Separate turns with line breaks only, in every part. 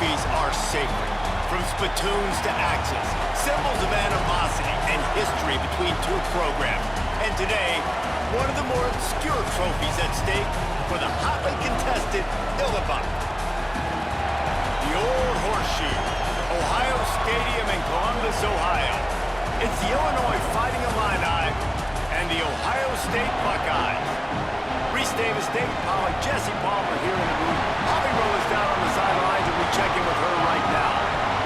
trophies are sacred. From spittoons to axes, symbols of animosity and history between two programs. And today, one of the more obscure trophies at stake for the hotly contested Illini. The Old Horseshoe, Ohio Stadium in Columbus, Ohio. It's the Illinois Fighting Illini and the Ohio State Buckeyes. Reese Davis, Dave Pollock, Jesse Palmer here in the booth. Holly Rowe is down on the sidelines, and we check in with her right now.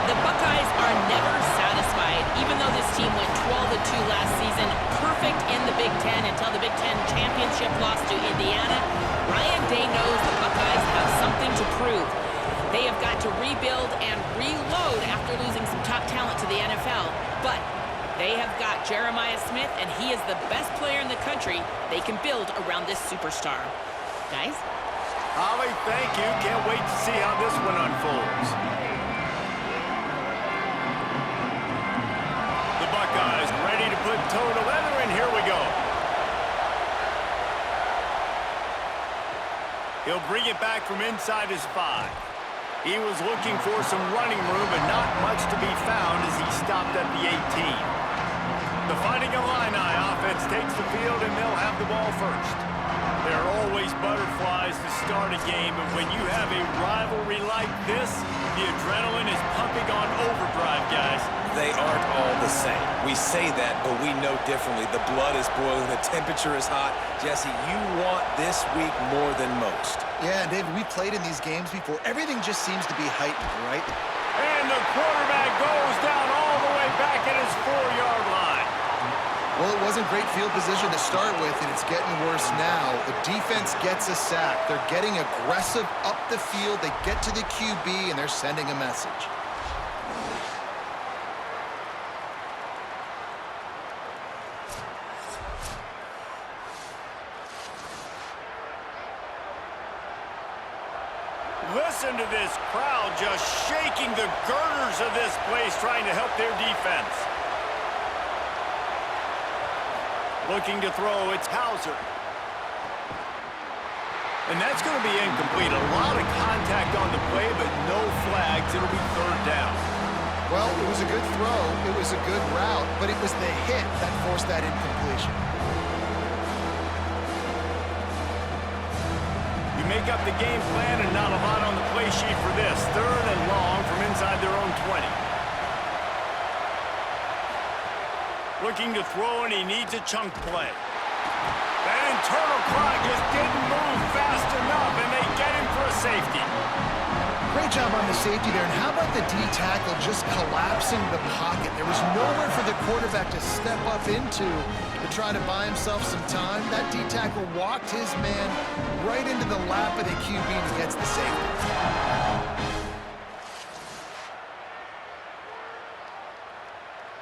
The Buckeyes are never satisfied, even though this team went 12-2 last season, perfect in the Big Ten until the Big Ten championship loss to Indiana. Ryan Day knows the Buckeyes have something to prove. They have got to rebuild and reload after losing some top talent to the NFL, but they have got Jeremiah Smith, and he is the best player in the country. They can build around this superstar. Guys?
Holly, thank you. Can't wait to see how this one unfolds. The Buckeyes ready to put toe to leather, and here we go. He'll bring it back from inside his 5. He was looking for some running room, but not much to be found as he stopped at the 18. The Fighting Illini offense takes the field, and they'll have the ball first. There are always butterflies to start a game, but when you have a rivalry like this, the adrenaline is pumping on overdrive, guys.
They aren't all the same. We say that, but we know differently. The blood is boiling, the temperature is hot. Jesse, you want this week more than most.
Yeah, and David, we played in these games before. Everything just seems to be heightened, right?
And the quarterback goes down all the way back at his 4-yard line.
Well, it wasn't great field position to start with, and it's getting worse now. The defense gets a sack. They're getting aggressive up the field. They get to the QB, and they're sending a message.
Listen to this crowd just shaking the girders of this place, trying to help their defense. Looking to throw, it's Hauser. And that's going to be incomplete. A lot of contact on the play, but no flags. It'll be 3rd down.
Well, it was a good throw. It was a good route, but it was the hit that forced that incompletion.
You make up the game plan and not a lot on the play sheet for this. 3rd and long from inside their own 20. Looking to throw, and he needs a chunk play. That internal clock just didn't move fast enough, and they get him for a safety.
Great job on the safety there. And how about the D-tackle just collapsing the pocket? There was nowhere for the quarterback to step up into to try to buy himself some time. That D-tackle walked his man right into the lap of the QB and gets the safety.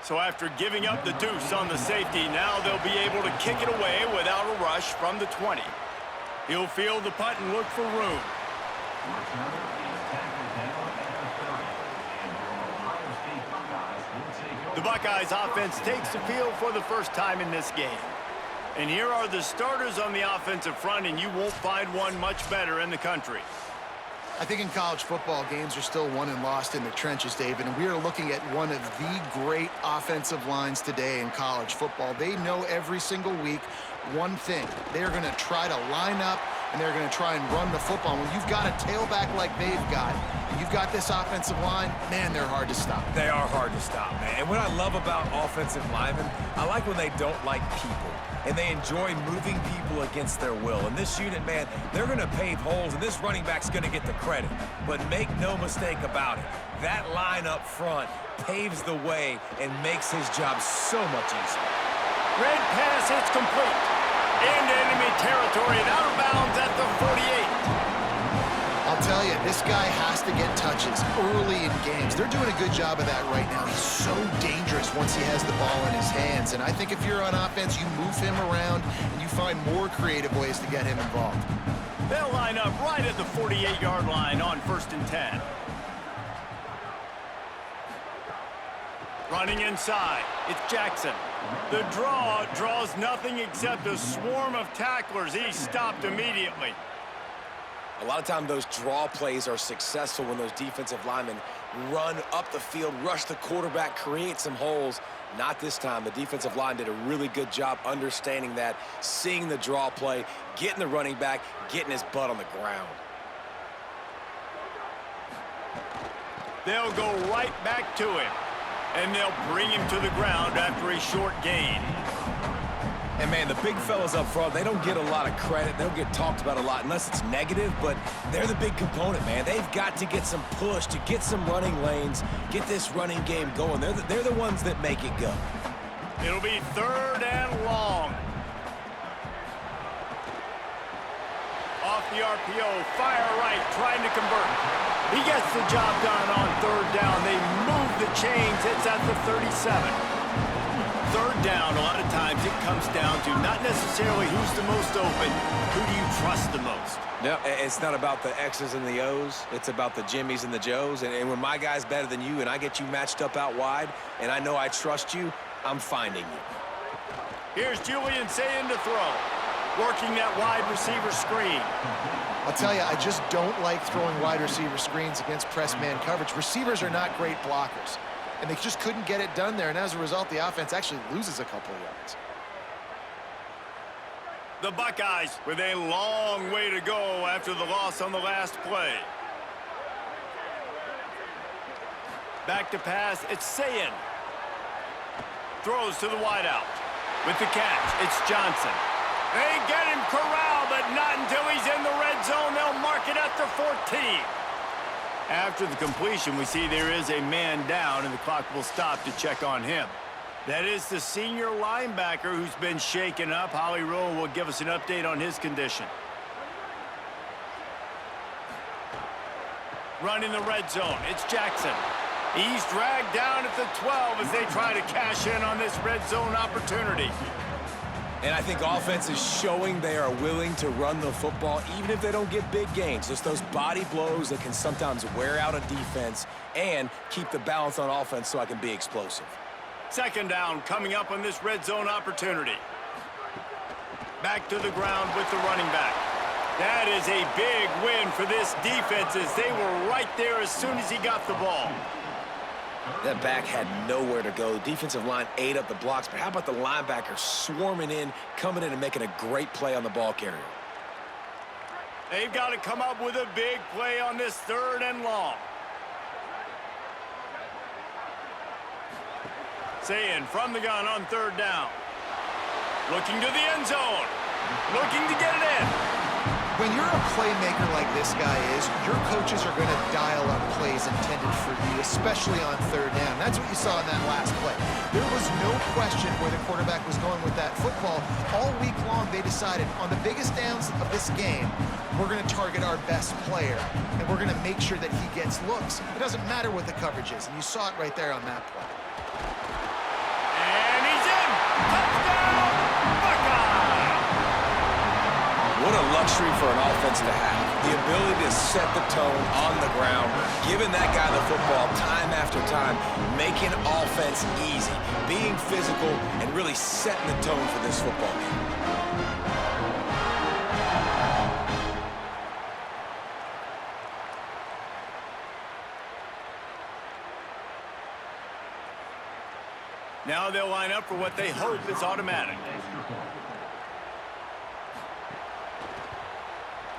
So after giving up the deuce on the safety, now they'll be able to kick it away without a rush from the 20. He'll field the punt and look for room. The Buckeyes offense takes the field for the first time in this game. And here are the starters on the offensive front, and you won't find one much better in the country.
I think in college football, games are still won and lost in the trenches, David, and we are looking at one of the great offensive lines today in college football. They know every single week one thing. They're going to try to line up, and they're going to try and run the football. When you've got a tailback like they've got, and you've got this offensive line, man, they're hard to stop.
They are hard to stop, man. And what I love about offensive linemen, I like when they don't like people, and they enjoy moving people against their will. And this unit, man, they're going to pave holes, and this running back's going to get the credit. But make no mistake about it, that line up front paves the way and makes his job so much easier.
Red pass, it's complete. Into enemy territory and out of bounds at the 48.
I'll tell you, this guy has to get touches early in games. They're doing a good job of that right now. He's so dangerous once he has the ball in his hands. And I think if you're on offense, you move him around and you find more creative ways to get him involved.
They'll line up right at the 48-yard line on 1st and 10. Running inside, it's Jackson. The draw draws nothing except a swarm of tacklers. He's stopped immediately.
A lot of times those draw plays are successful when those defensive linemen run up the field, rush the quarterback, create some holes. Not this time. The defensive line did a really good job understanding that, seeing the draw play, getting the running back, getting his butt on the ground.
They'll go right back to him, and they'll bring him to the ground after a short gain.
And, man, the big fellas up front, they don't get a lot of credit. They don't get talked about a lot unless it's negative, but they're the big component, man. They've got to get some push, to get some running lanes, get this running game going. They're the ones that make it go.
It'll be 3rd and long. Off the RPO, fire right, trying to convert. He gets the job done on 3rd down. They move the chains. It's at the 37. 3rd down, a lot of times it comes down to not necessarily who's the most open, who do you trust the most?
No, it's not about the X's and the O's. It's about the Jimmys and the Joes. And when my guy's better than you and I get you matched up out wide and I know I trust you, I'm finding you.
Here's Julian saying to throw, working that wide receiver screen.
I'll tell you, I just don't like throwing wide receiver screens against press man coverage. Receivers are not great blockers, and they just couldn't get it done there, and as a result, the offense actually loses a couple of yards.
The Buckeyes with a long way to go after the loss on the last play. Back to pass, it's Sayin. Throws to the wideout. With the catch, it's Johnson. They get him corralled, but not until he's in the red zone. They'll mark it at the 14. After the completion, we see there is a man down, and the clock will stop to check on him. That is the senior linebacker who's been shaken up. Holly Rowe will give us an update on his condition. Running the red zone, it's Jackson. He's dragged down at the 12 as they try to cash in on this red zone opportunity.
And I think offense is showing they are willing to run the football, even if they don't get big gains. Just those body blows that can sometimes wear out a defense and keep the balance on offense so I can be explosive.
2nd down coming up on this red zone opportunity. Back to the ground with the running back. That is a big win for this defense as they were right there as soon as he got the ball.
That back had nowhere to go. The defensive line ate up the blocks, but how about the linebacker swarming in, coming in and making a great play on the ball carrier?
They've got to come up with a big play on this 3rd and long. Sayin from the gun on 3rd down. Looking to the end zone. Looking to get it in.
When you're a playmaker like this guy is, your coaches are going to dial up plays intended for you, especially on 3rd down. That's what you saw in that last play. There was no question where the quarterback was going with that football. All week long, they decided on the biggest downs of this game, we're going to target our best player, and we're going to make sure that he gets looks. It doesn't matter what the coverage is, and you saw it right there on that play.
And he's in! Touchdown, Buckeyes!
What a luxury for an offense to have. The ability to set the tone on the ground, giving that guy the football time after time, making offense easy, being physical, and really setting the tone for this football game.
Now they'll line up for what they hope is automatic.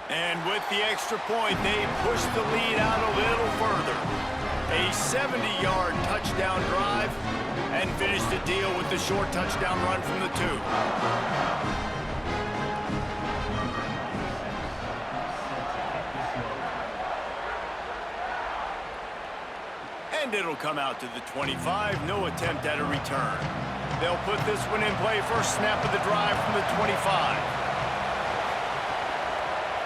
And with the extra point, they push the lead out a little further. A 70-yard touchdown drive and finish the deal with the short touchdown run from the 2. And it'll come out to the 25. No attempt at a return. They'll put this one in play. First snap of the drive from the 25.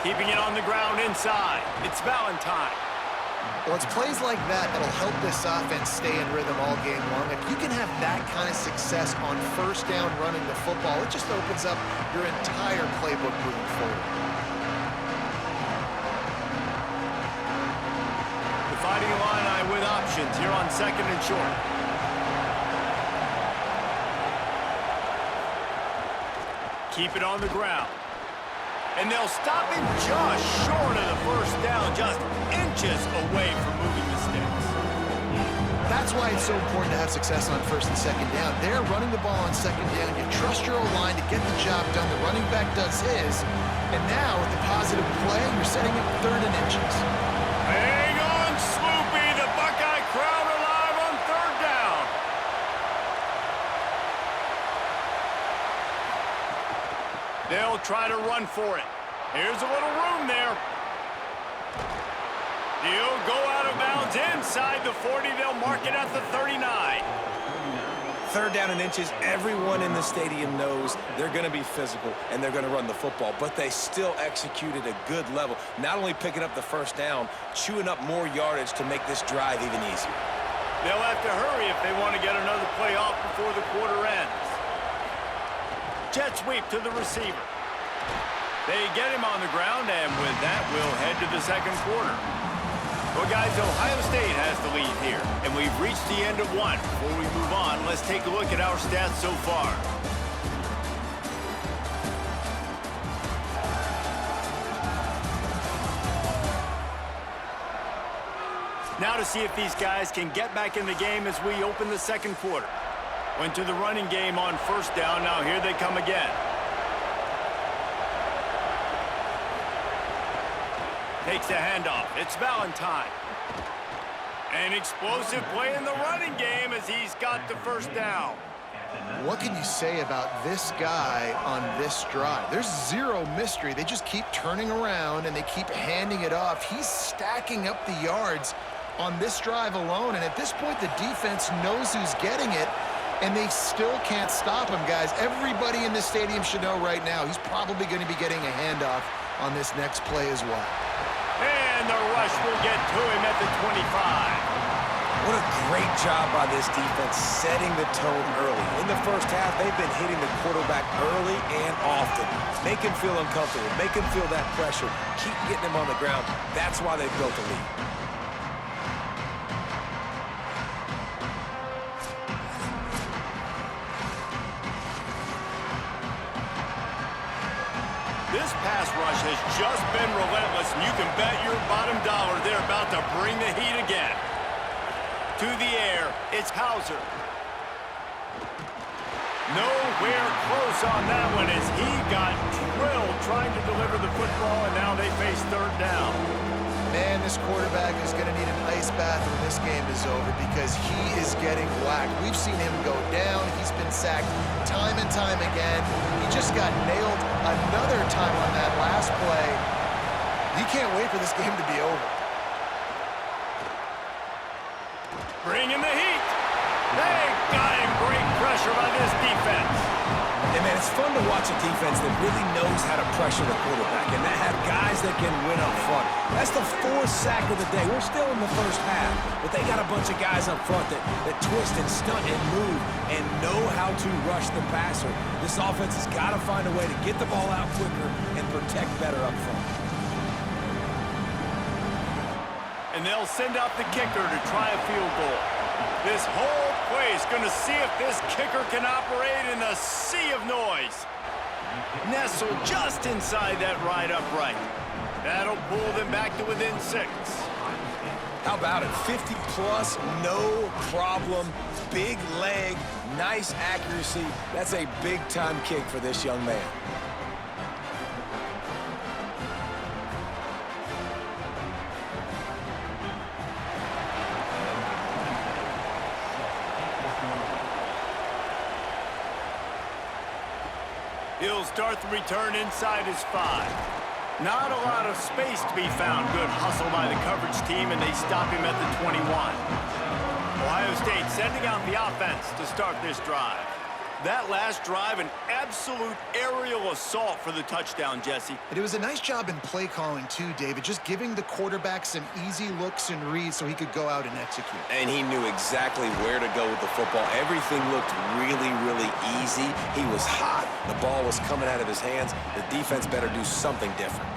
Keeping it on the ground inside. It's Valentine.
Well, it's plays like that that'll help this offense stay in rhythm all game long. If you can have that kind of success on 1st down running the football, it just opens up your entire playbook moving forward.
The Fighting Illini with options here on 2nd and short. Keep it on the ground. And they'll stop him just short of the first down, just inches away from moving the sticks.
That's why it's so important to have success on first and second down. They're running the ball on second down. You trust your O-line to get the job done. The running back does his. And now, with the positive play, you're setting up 3rd and inches.
Hang on, Sloopy. The Buckeye crowd alive on 3rd down. They'll try to run for it. Here's a little room there. He'll go out of bounds inside the 40. They'll mark it at the 39.
3rd down and inches, everyone in the stadium knows they're going to be physical and they're going to run the football, but they still executed a good level. Not only picking up the first down, chewing up more yardage to make this drive even easier.
They'll have to hurry if they want to get another play off before the quarter ends. Jet sweep to the receiver. They get him on the ground, and with that, we'll head to the second quarter. Well, guys, Ohio State has the lead here, and we've reached the end of one. Before we move on, let's take a look at our stats so far. Now to see if these guys can get back in the game as we open the second quarter. Went to the running game on first down. Now here they come again. Takes the handoff. It's Valentine. An explosive play in the running game as he's got the first down.
What can you say about this guy on this drive? There's zero mystery. They just keep turning around, and they keep handing it off. He's stacking up the yards on this drive alone, and at this point, the defense knows who's getting it, and they still can't stop him, guys. Everybody in this stadium should know right now he's probably going to be getting a handoff on this next play as well.
And the rush will get to him at the 25.
What a great job by this defense setting the tone early. In the first half, they've been hitting the quarterback early and often. Make him feel uncomfortable. Make him feel that pressure. Keep getting him on the ground. That's why they've built a lead.
This pass rush has just been relentless, and you can bet your bottom dollar they're about to bring the heat again. To the air, it's Hauser. Nowhere close on that one as he got drilled trying to deliver the football, and now they face 3rd down.
Man, this quarterback is going to need an ice bath when this game is over because he is getting whacked. We've seen him go down. He's been sacked time and time again. He just got nailed another time on that last play. He can't wait for this game to be over.
Bringing the heat. They got him. Great pressure by this defense.
And, man, it's fun to watch a defense that really knows how to pressure the quarterback and that have guys that can win up front. That's the 4th sack of the day. We're still in the first half, but they got a bunch of guys up front that twist and stunt and move and know how to rush the passer. This offense has got to find a way to get the ball out quicker and protect better up front.
And they'll send out the kicker to try a field goal. This whole play is going to see if this kicker can operate in the sea of noise. Nestled just inside that right upright. That'll pull them back to within 6.
How about it? 50-plus, no problem. Big leg, nice accuracy. That's a big-time kick for this young man.
He'll start the return inside his 5. Not a lot of space to be found. Good hustle by the coverage team, and they stop him at the 21. Ohio State sending out the offense to start this drive. That last drive, an absolute aerial assault for the touchdown, Jesse.
And it was a nice job in play calling too, David, just giving the quarterback some easy looks and reads so he could go out and execute.
And he knew exactly where to go with the football. Everything looked really, really easy. He was hot. The ball was coming out of his hands. The defense better do something different.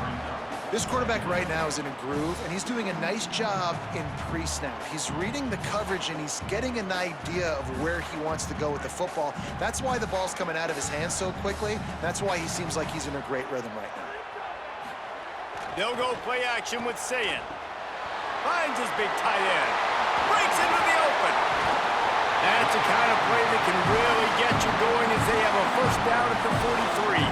This quarterback right now is in a groove, and he's doing a nice job in pre-snap. He's reading the coverage, and he's getting an idea of where he wants to go with the football. That's why the ball's coming out of his hands so quickly. That's why he seems like he's in a great rhythm right now.
They'll go play action with Sayin. Finds his big tight end. Breaks into the open. That's the kind of play that can really get you going as they have a first down at the 43.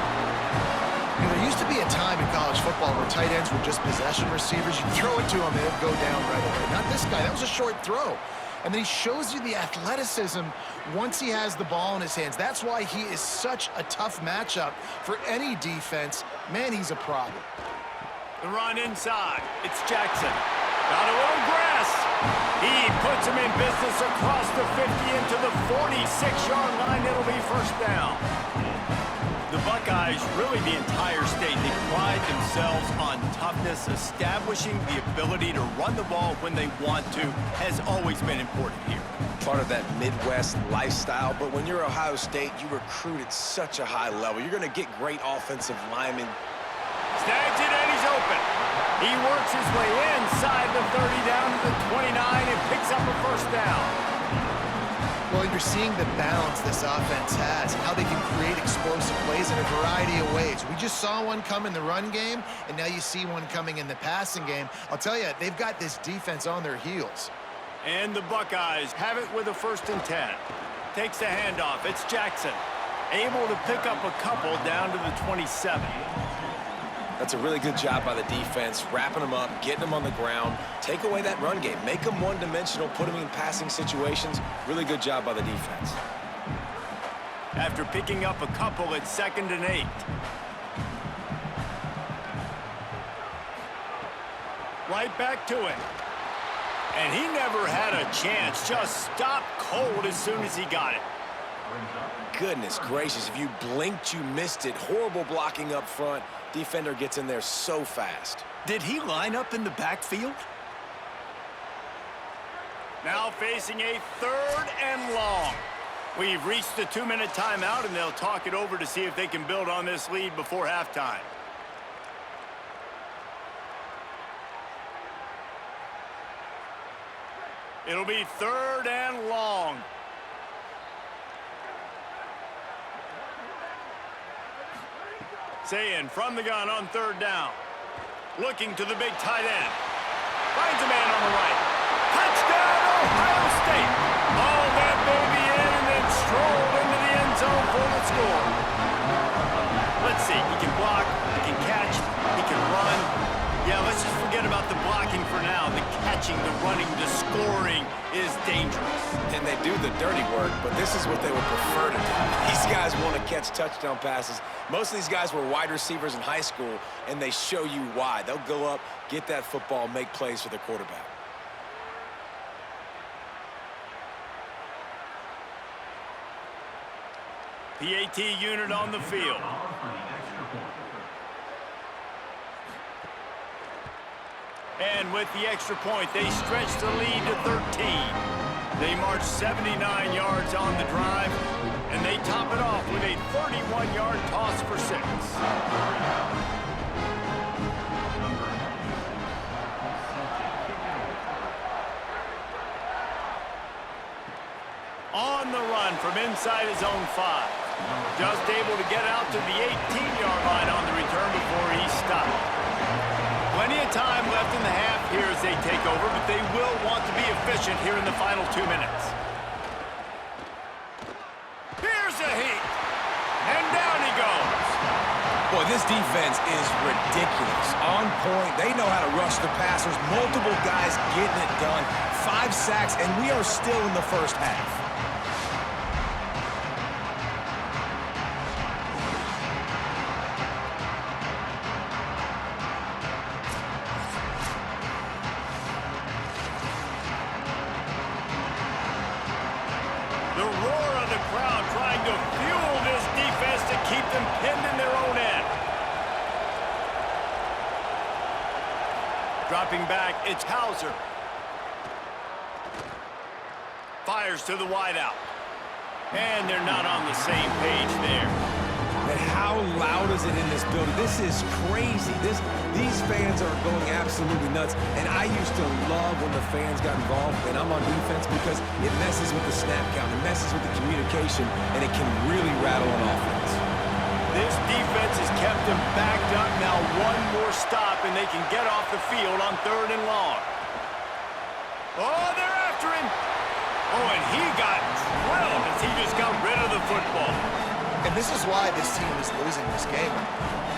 There used to be a time in college football where tight ends were just possession receivers. You throw it to them, they'd go down right away. Not this guy. That was a short throw. And then he shows you the athleticism once he has the ball in his hands. That's why he is such a tough matchup for any defense. Man, he's a problem.
The run inside. It's Jackson. Got a little grass. He puts him in business across the 50 into the 46-yard line. It'll be first down. The Buckeyes, really the entire state, they pride themselves on toughness. Establishing the ability to run the ball when they want to has always been important here.
Part of that Midwest lifestyle, but when you're Ohio State, you recruit at such a high level. You're going to get great offensive linemen.
Snags it and he's open. He works his way inside the 30 down to the 29 and picks up a first down.
Well, you're seeing the balance this offense has, how they can create explosive plays in a variety of ways. We just saw one come in the run game, and now you see one coming in the passing game. I'll tell you, they've got this defense on their heels.
And the Buckeyes have it with a 1st and 10. Takes the handoff. It's Jackson. Able to pick up a couple down to the 27.
That's a really good job by the defense, wrapping them up, getting them on the ground. Take away that run game. Make them one-dimensional, put them in passing situations. Really good job by the defense.
After picking up a couple, it's 2nd and 8. Right back to him. And he never had a chance. Just stopped cold as soon as he got it.
Goodness gracious, if you blinked, you missed it. Horrible blocking up front. Defender gets in there so fast.
Did he line up in the backfield? Now facing a 3rd and long. We've reached the 2-minute timeout, and they'll talk it over to see if they can build on this lead before halftime. It'll be 3rd and long. Sayin from the gun on 3rd down. Looking to the big tight end. Finds a man on the right. Touchdown, Ohio State. All that baby in and then strolled into the end zone for the score. Let's see. He can block. He can catch. He can run. Yeah, let's just forget about the blocking for now. The catching, the running, the scoring is dangerous.
And they do the dirty work, but this is what they would prefer to do. These guys want to catch touchdown passes. Most of these guys were wide receivers in high school, and they show you why. They'll go up, get that football, make plays for the quarterback.
PAT unit on the field. And with the extra point, they stretch the lead to 13. They march 79 yards on the drive, and they top it off with a 31-yard toss for 6. On the run from inside his own 5. Just able to get out to the 18-yard line on the return before he stopped. Plenty of time left in the half here as they take over, but they will want to be efficient here in the final 2 minutes. Here's a heat, and down he goes.
Boy, this defense is ridiculous. On point, they know how to rush the passers. Multiple guys getting it done. 5 sacks, and we are still in the first half.
Dropping back, it's Hauser. Fires to the wideout. And they're not on the same page there.
And how loud is it in this building? This is crazy. These fans are going absolutely nuts. And I used to love when the fans got involved, and I'm on defense, because it messes with the snap count. It messes with the communication, and it can really rattle an offense.
This defense has kept them backed up. Now one more stop, and they can get off the field on 3rd and long. Oh, they're after him. Oh, and he got drilled as he just got rid of the football.
And this is why this team is losing this game.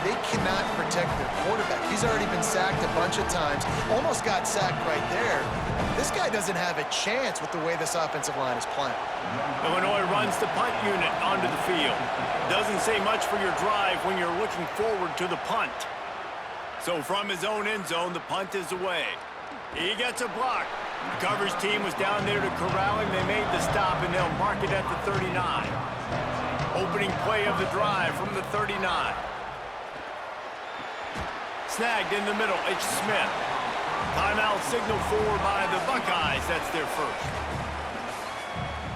They cannot protect their quarterback. He's already been sacked a bunch of times. Almost got sacked right there. This guy doesn't have a chance with the way this offensive line is playing.
Illinois runs the punt unit onto the field. Doesn't say much for your drive when you're looking forward to the punt. So from his own end zone, the punt is away. He gets a block. The coverage team was down there to corral him. They made the stop, and they'll mark it at the 39. Opening play of the drive from the 39. Snagged in the middle, it's Smith. Timeout signal forward by the Buckeyes. That's their first.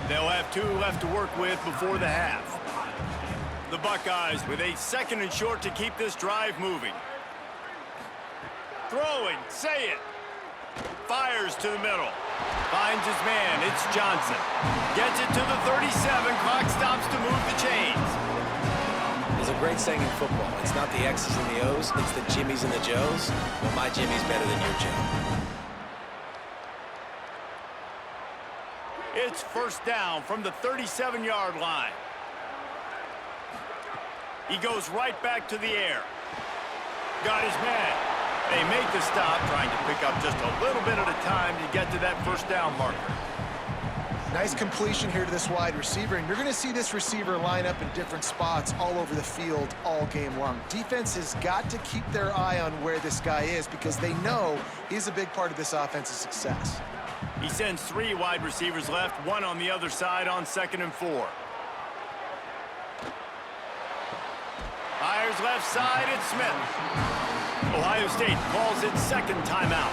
They'll have 2 left to work with before the half. The Buckeyes with a 2nd and short to keep this drive moving. Throwing, say it. Fires to the middle. Finds his man, it's Johnson. Gets it to the 37, clock stops to move the chains.
There's a great saying in football. It's not the X's and the O's, it's the Jimmies and the Joes. Well, my Jimmy's better than your Joe.
It's first down from the 37-yard line. He goes right back to the air. Got his man. They make the stop, trying to pick up just a little bit at a time to get to that first down marker.
Nice completion here to this wide receiver, and you're going to see this receiver line up in different spots all over the field all game long. Defense has got to keep their eye on where this guy is because they know he's a big part of this offense's success.
He sends 3 wide receivers left, 1 on the other side on 2nd and 4. Fires left side, it's Smith. Ohio State calls its 2nd timeout.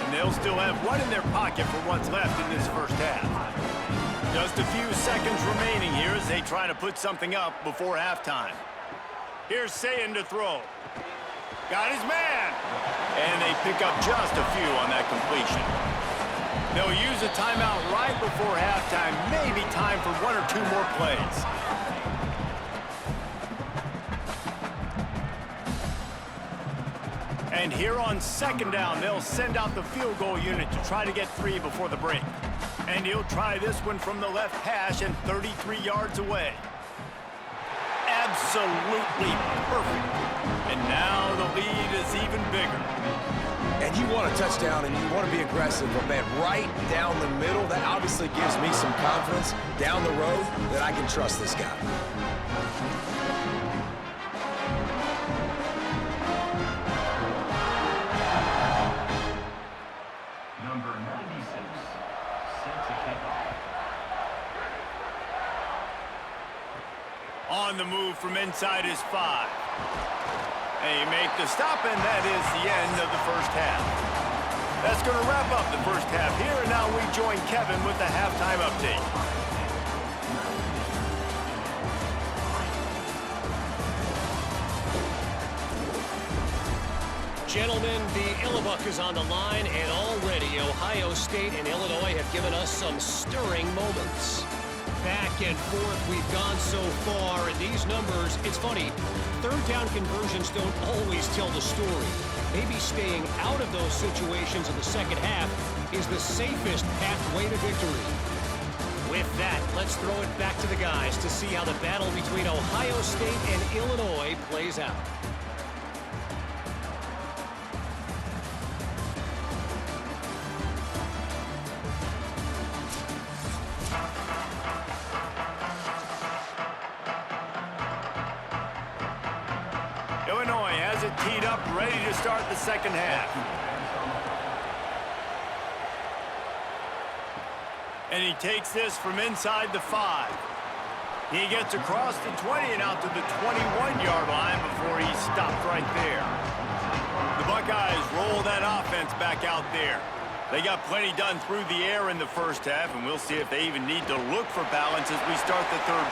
And they'll still have 1 in their pocket for what's left in this first half. Just a few seconds remaining here as they try to put something up before halftime. Here's Sayin to throw. Got his man. And they pick up just a few on that completion. They'll use a timeout right before halftime. Maybe time for 1 or 2 more plays. And here on 2nd down, they'll send out the field goal unit to try to get 3 before the break. And he'll try this one from the left hash and 33 yards away. Absolutely perfect. And now the lead is even bigger.
And you want a touchdown and you want to be aggressive, but man, right down the middle, that obviously gives me some confidence down the road that I can trust this guy.
Number 96, set to kick off.
On the move from inside his 5. They make the stop, and that is the end of the first half. That's going to wrap up the first half here, and now we join Kevin with the halftime update.
Gentlemen, the Illini is on the line, and already Ohio State and Illinois have given us some stirring moments. Back and forth we've gone so far, and these numbers, it's funny, 3rd down conversions don't always tell the story. Maybe staying out of those situations in the second half is the safest pathway to victory. With that, let's throw it back to the guys to see how the battle between Ohio State and Illinois plays out.
Illinois has it teed up, ready to start the second half. And he takes this from inside the 5. He gets across the 20 and out to the 21-yard line before he's stopped right there. The Buckeyes roll that offense back out there. They got plenty done through the air in the first half, and we'll see if they even need to look for balance as we start the third.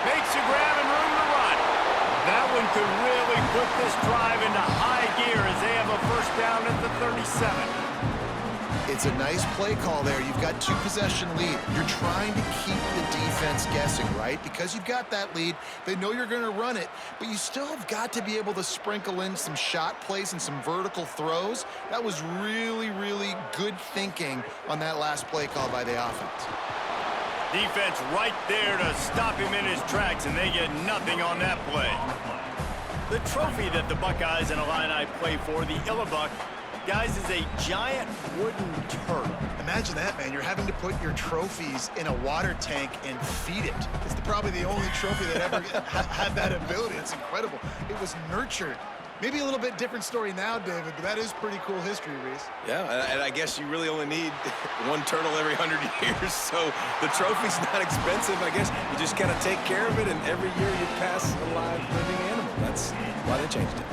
Makes a grab and room to run. That one could really put this drive into high gear as they have a first down at the 37.
It's a nice play call there. You've got 2-possession lead. You're trying to keep the defense guessing, right? Because you've got that lead, they know you're going to run it, but you still have got to be able to sprinkle in some shot plays and some vertical throws. That was really, really good thinking on that last play call by the offense.
Defense right there to stop him in his tracks, and they get nothing on that play. The trophy that the Buckeyes and Illini play for, the Illibuck, guys, is a giant wooden turtle.
Imagine that, man. You're having to put your trophies in a water tank and feed it. It's probably the only trophy that ever had that ability. It's incredible. It was nurtured. Maybe a little bit different story now, David, but that is pretty cool history, Reese.
Yeah, and I guess you really only need one turtle every 100 years, so the trophy's not expensive. I guess you just kind of take care of it, and every year you pass a live living animal. That's why they changed it.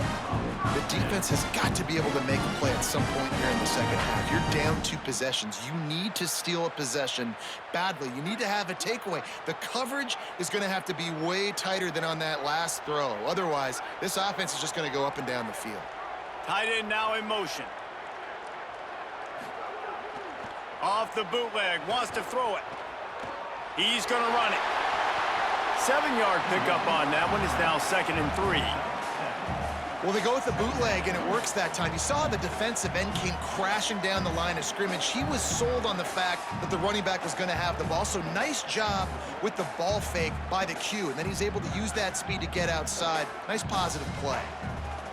The defense has got to be able to make a play at some point here in the second half. You're down 2 possessions. You need to steal a possession badly. You need to have a takeaway. The coverage is going to have to be way tighter than on that last throw. Otherwise, this offense is just going to go up and down the field.
Tight end now in motion. Off the bootleg, wants to throw it. He's going to run it. 7-yard pickup on that one. Is now 2nd and 3.
Well, they go with the bootleg, and it works that time. You saw the defensive end came crashing down the line of scrimmage. He was sold on the fact that the running back was going to have the ball. So nice job with the ball fake by the Q, and then he's able to use that speed to get outside. Nice positive play.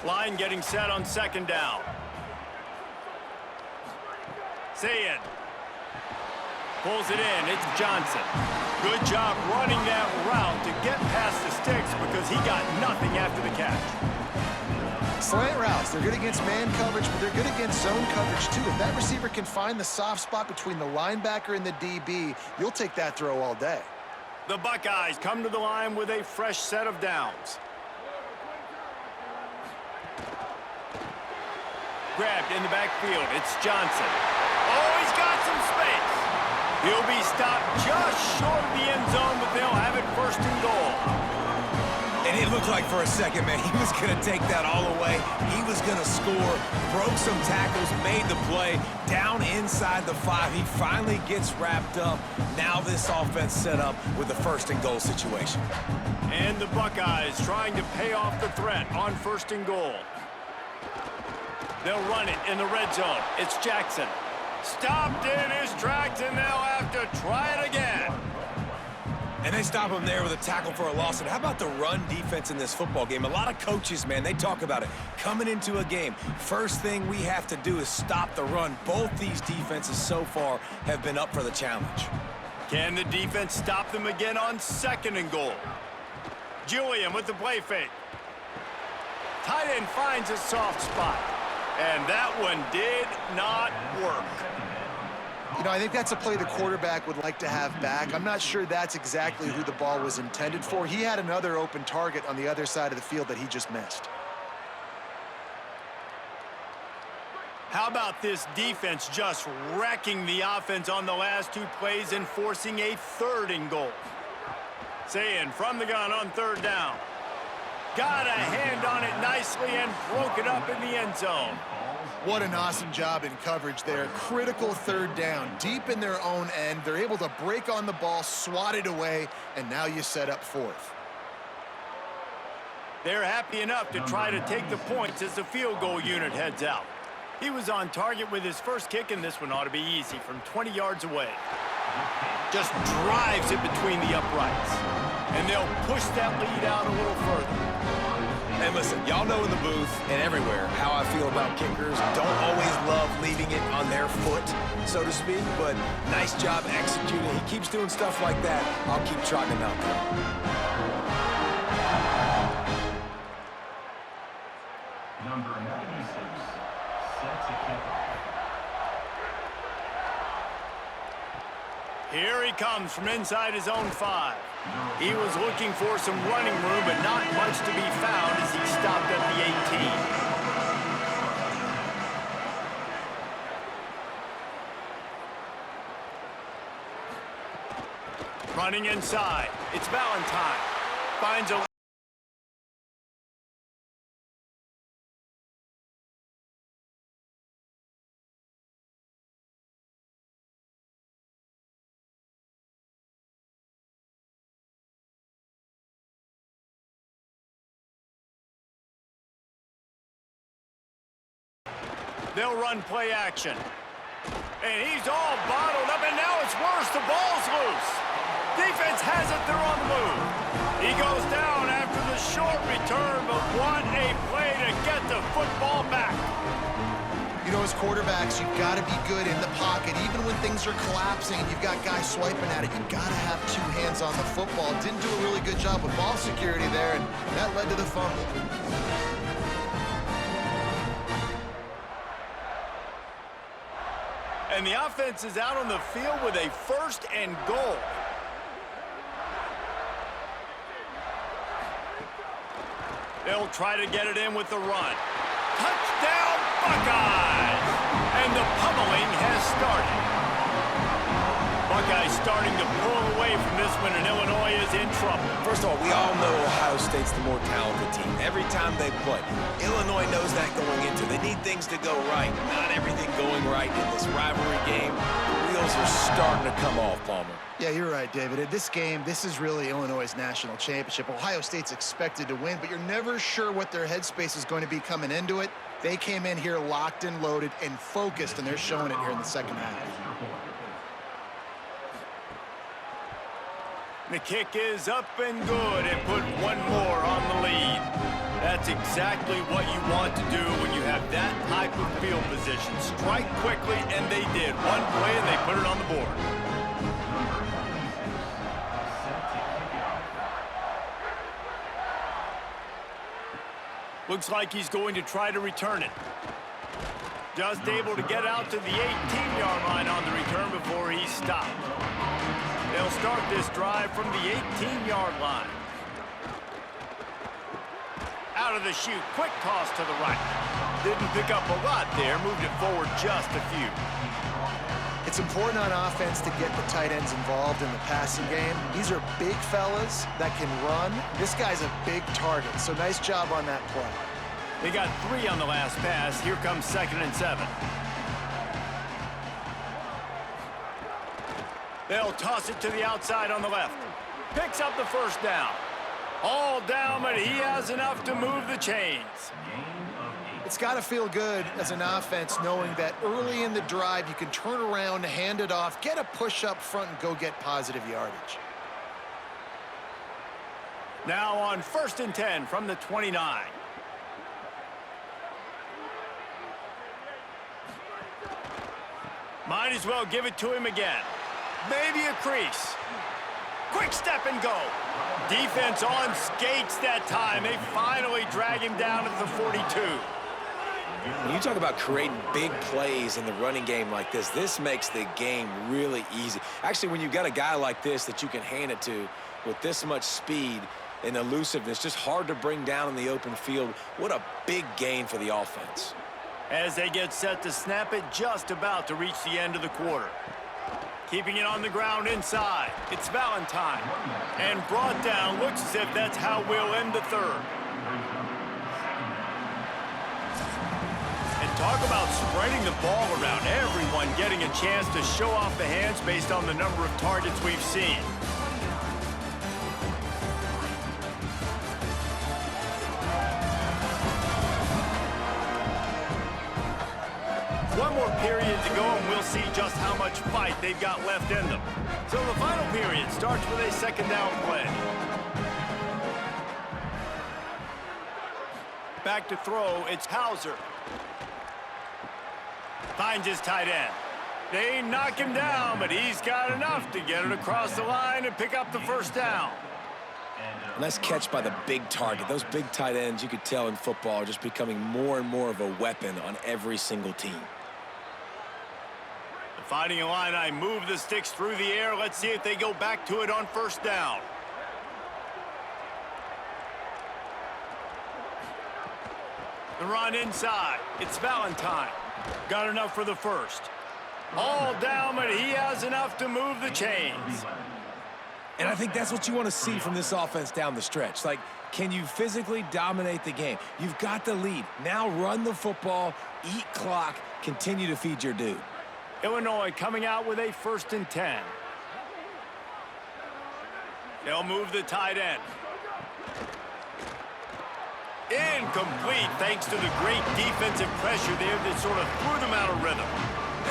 Line getting set on 2nd down. Sayed pulls it in. It's Johnson. Good job running that route to get past the sticks because he got nothing after the catch.
Slant routes, they're good against man coverage, but they're good against zone coverage too. If that receiver can find the soft spot between the linebacker and the DB, you'll take that throw all day.
The Buckeyes come to the line with a fresh set of downs. Grabbed in the backfield, it's Johnson. Oh, he's got some space. He'll be stopped just short of the end zone, but they'll have it 1st and goal.
And it looked like for a second, man, he was going to take that all away. He was going to score, broke some tackles, made the play, down inside the 5. He finally gets wrapped up. Now this offense set up with a 1st and goal situation.
And the Buckeyes trying to pay off the threat on 1st and goal. They'll run it in the red zone. It's Jackson. Stopped in his tracks, and they'll have to try it again.
And they stop him there with a tackle for a loss. And how about the run defense in this football game? A lot of coaches, man, they talk about it. Coming into a game, first thing we have to do is stop the run. Both these defenses so far have been up for the challenge.
Can the defense stop them again on 2nd and goal? Julian with the play fake. Tight end finds a soft spot. And that one did not work.
You know, I think that's a play the quarterback would like to have back. I'm not sure that's exactly who the ball was intended for. He had another open target on the other side of the field that he just missed.
How about this defense just wrecking the offense on the last 2 plays and forcing a 3rd and goal? Saying from the gun on 3rd down. Got a hand on it nicely and broke it up in the end zone.
What an awesome job in coverage there. Critical 3rd down, deep in their own end. They're able to break on the ball, swat it away, and now you set up 4th.
They're happy enough to try to take the points as the field goal unit heads out. He was on target with his first kick, and this one ought to be easy from 20 yards away. Just drives it between the uprights. And they'll push that lead out a little further.
And listen, y'all know in the booth and everywhere how I feel about kickers. Don't always love leaving it on their foot, so to speak, but nice job executing. He keeps doing stuff like that. I'll keep trotting him out there.
Number 96 sets a kickoff.
Here he comes from inside his own 5. He was looking for some running room, but not much to be found as he stopped at the 18. Running inside, it's Valentine. Finds a They'll run play action. And he's all bottled up, and now it's worse. The ball's loose. Defense has it. They're on the move. He goes down after the short return, but what a play to get the football back.
You know, as quarterbacks, you've got to be good in the pocket. Even when things are collapsing and you've got guys swiping at it, you've got to have two hands on the football. Didn't do a really good job with ball security there, and that led to the fumble.
And the offense is out on the field with a 1st and goal. They'll try to get it in with the run. Touchdown, Buckeyes! And the pummeling has started. Buckeyes starting to pull away from this one, and Illinois is in trouble.
First of all, we all know Ohio State's the more talented team. Every time they play, Illinois knows that going into. They need things to go right. Not everything going right in this rivalry game. The wheels are starting to come off, Palmer.
Yeah, you're right, David. In this game, this is really Illinois' national championship. Ohio State's expected to win, but you're never sure what their headspace is going to be coming into it. They came in here locked and loaded and focused, and they're showing it here in the second half.
The kick is up and good, and put one more on the lead. That's exactly what you want to do when you have that type of field position. Strike quickly, and they did. One play, and they put it on the board. Looks like he's going to try to return it. Just able to get out to the 18-yard line on the return before he stopped. They'll start this drive from the 18-yard line. Out of the chute, quick toss to the right. Didn't pick up a lot there, moved it forward just a few.
It's important on offense to get the tight ends involved in the passing game. These are big fellas that can run. This guy's a big target, so nice job on that play.
They got 3 on the last pass. Here comes 2nd and 7. They'll toss it to the outside on the left. Picks up the 1st down. All down, but he has enough to move the chains.
It's got to feel good as an offense knowing that early in the drive you can turn around, hand it off, get a push up front, and go get positive yardage.
Now on 1st and 10 from the 29. Might as well give it to him again. Maybe a crease. Quick step and go. Defense on skates that time. They finally drag him down at the 42.
When you talk about creating big plays in the running game like this makes the game really easy. Actually, when you've got a guy like this that you can hand it to with this much speed and elusiveness, just hard to bring down in the open field, what a big gain for the offense.
As they get set to snap it, just about to reach the end of the quarter. Keeping it on the ground inside. It's Valentine. And brought down. Looks as if that's how we'll end the 3rd. And talk about spreading the ball around. Everyone getting a chance to show off the hands based on the number of targets we've seen. One more period to go, and we'll see just how much fight they've got left in them. So the final period starts with a 2nd down play. Back to throw, it's Hauser. Finds his tight end. They knock him down, but he's got enough to get it across the line and pick up the 1st down.
Nice catch by the big target. Those big tight ends, you could tell in football, are just becoming more and more of a weapon on every single team.
The Fighting Illini move the sticks through the air. Let's see if they go back to it on 1st down. The run inside. It's Valentine. Got enough for the 1st. All down, but he has enough to move the chains.
And I think that's what you want to see from this offense down the stretch. Like, can you physically dominate the game? You've got the lead. Now run the football, eat clock, continue to feed your dude.
Illinois coming out with a 1st and 10. They'll move the tight end. Incomplete thanks to the great defensive pressure there that sort of threw them out of rhythm.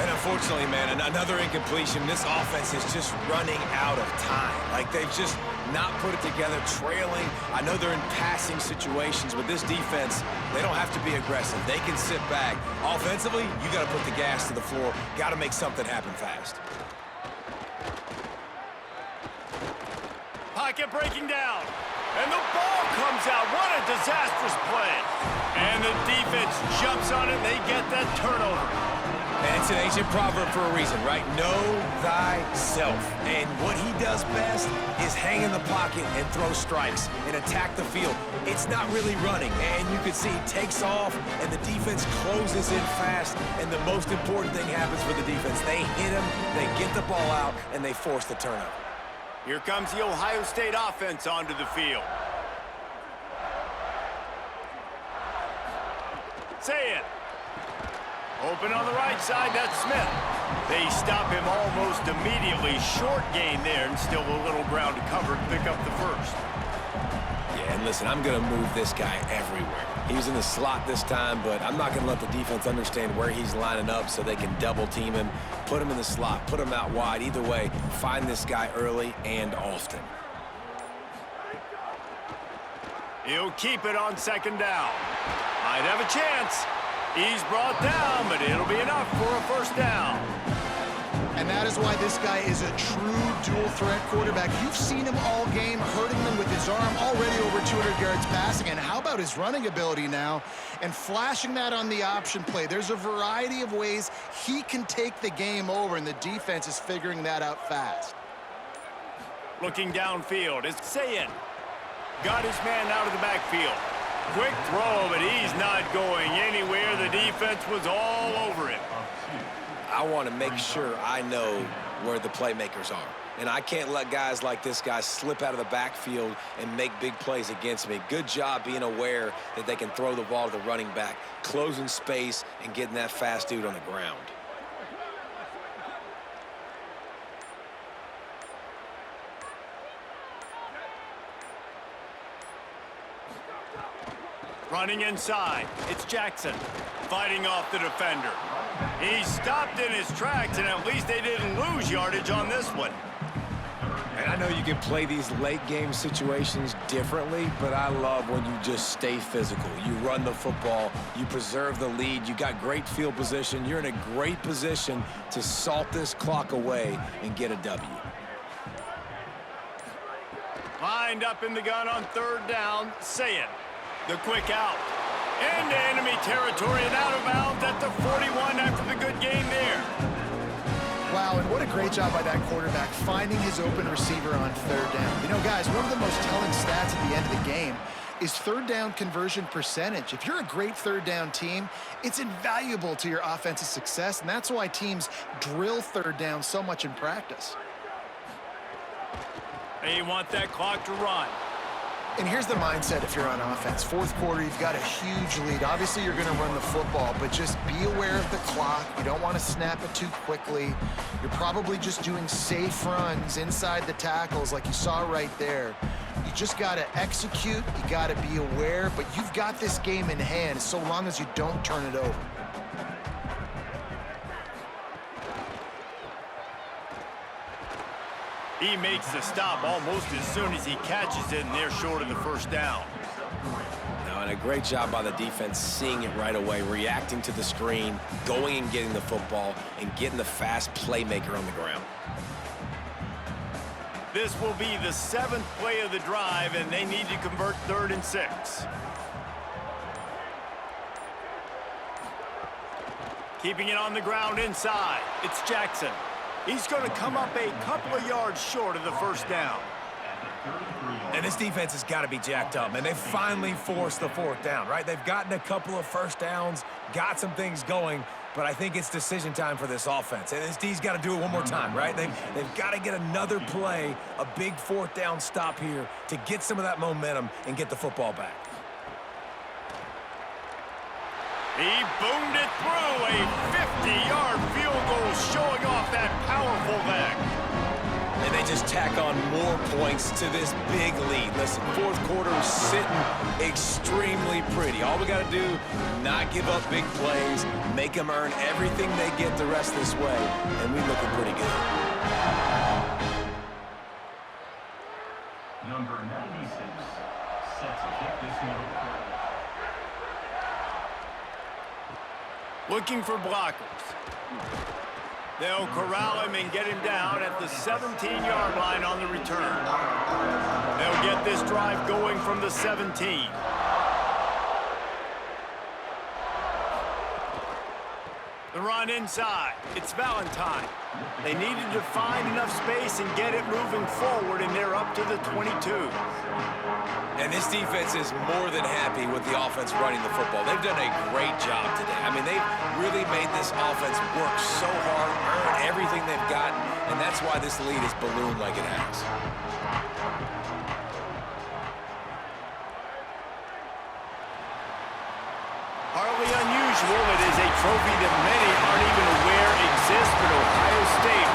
And unfortunately, man, another incompletion. This offense is just running out of time. Like, they've just not put it together, trailing. I know they're in passing situations, but this defense, they don't have to be aggressive. They can sit back. Offensively, you got to put the gas to the floor. Got to make something happen fast.
Pocket breaking down. And the ball comes out. What a disastrous play. And the defense jumps on it. They get that turnover.
And it's an ancient proverb for a reason, right? Know thyself. And what he does best is hang in the pocket and throw strikes and attack the field. It's not really running. And you can see he takes off, and the defense closes in fast. And the most important thing happens for the defense. They hit him, they get the ball out, and they force the turnover.
Here comes the Ohio State offense onto the field. Say it. Open on the right side, that's Smith. They stop him almost immediately. Short gain there, and still a little ground to cover to pick up the first.
Yeah, and listen, I'm going to move this guy everywhere. He's in the slot this time, but I'm not going to let the defense understand where he's lining up so they can double team him, put him in the slot, put him out wide. Either way, find this guy early and often.
He'll keep it on second down. Might have a chance. He's brought down, but it'll be enough for a first down.
And that is why this guy is a true dual-threat quarterback. You've seen him all game, hurting them with his arm, already over 200 yards passing. And how about his running ability now? And flashing that on the option play. There's a variety of ways he can take the game over, and the defense is figuring that out fast.
Looking downfield, it's Sayin. Got his man out of the backfield. Quick throw, but he's not going anywhere. The defense was all over him.
I want to make sure I know where the playmakers are. And I can't let guys like this guy slip out of the backfield and make big plays against me. Good job being aware that they can throw the ball to the running back, closing space, and getting that fast dude on the ground.
Running inside, it's Jackson, fighting off the defender. He stopped in his tracks, and at least they didn't lose yardage on this one.
And I know you can play these late-game situations differently, but I love when you just stay physical. You run the football, you preserve the lead, you got great field position, you're in a great position to salt this clock away and get a W.
Lined up in the gun on third down, Sayin. The quick out. Into enemy territory and out of bounds at the 41 after the good game there.
Wow, and what a great job by that quarterback finding his open receiver on third down. You know, guys, one of the most telling stats at the end of the game is third down conversion percentage. If you're a great third down team, it's invaluable to your offensive success, and that's why teams drill third down so much in practice.
They want that clock to run.
And here's the mindset if you're on offense. Fourth quarter, you've got a huge lead. Obviously, you're going to run the football, but just be aware of the clock. You don't want to snap it too quickly. You're probably just doing safe runs inside the tackles like you saw right there. You just got to execute. You got to be aware, but you've got this game in hand so long as you don't turn it over.
He makes the stop almost as soon as he catches it, and they're short of the first down.
Now, and a great job by the defense seeing it right away, reacting to the screen, going and getting the football, and getting the fast playmaker on the ground.
This will be the 7th play of the drive, and they need to convert 3rd and 6. Keeping it on the ground inside, it's Jackson. He's going to come up a couple of yards short of the first down.
And this defense has got to be jacked up, man. They finally forced the 4th down, right? They've gotten a couple of first downs, got some things going, but I think it's decision time for this offense. And this D's got to do it one more time, right? They've got to get another play, a big 4th down stop here to get some of that momentum and get the football back.
He boomed it through, a 50-yard field goal showing off that powerful leg.
And they just tack on more points to this big lead. Listen, fourth quarter is sitting extremely pretty. All we got to do, not give up big plays, make them earn everything they get the rest of this way, and we're looking pretty good.
Number 96, set to kick this one.
Looking for blockers. They'll corral him and get him down at the 17-yard line on the return. They'll get this drive going from the 17. The run inside. It's Valentine. They needed to find enough space and get it moving forward, and they're up to the 22.
And this defense is more than happy with the offense running the football. They've done a great job today. I mean, they've really made this offense work so hard, earn everything they've gotten, and that's why this lead is ballooned like it has.
Hardly unusual. It is a trophy that many aren't even aware exists, but Ohio State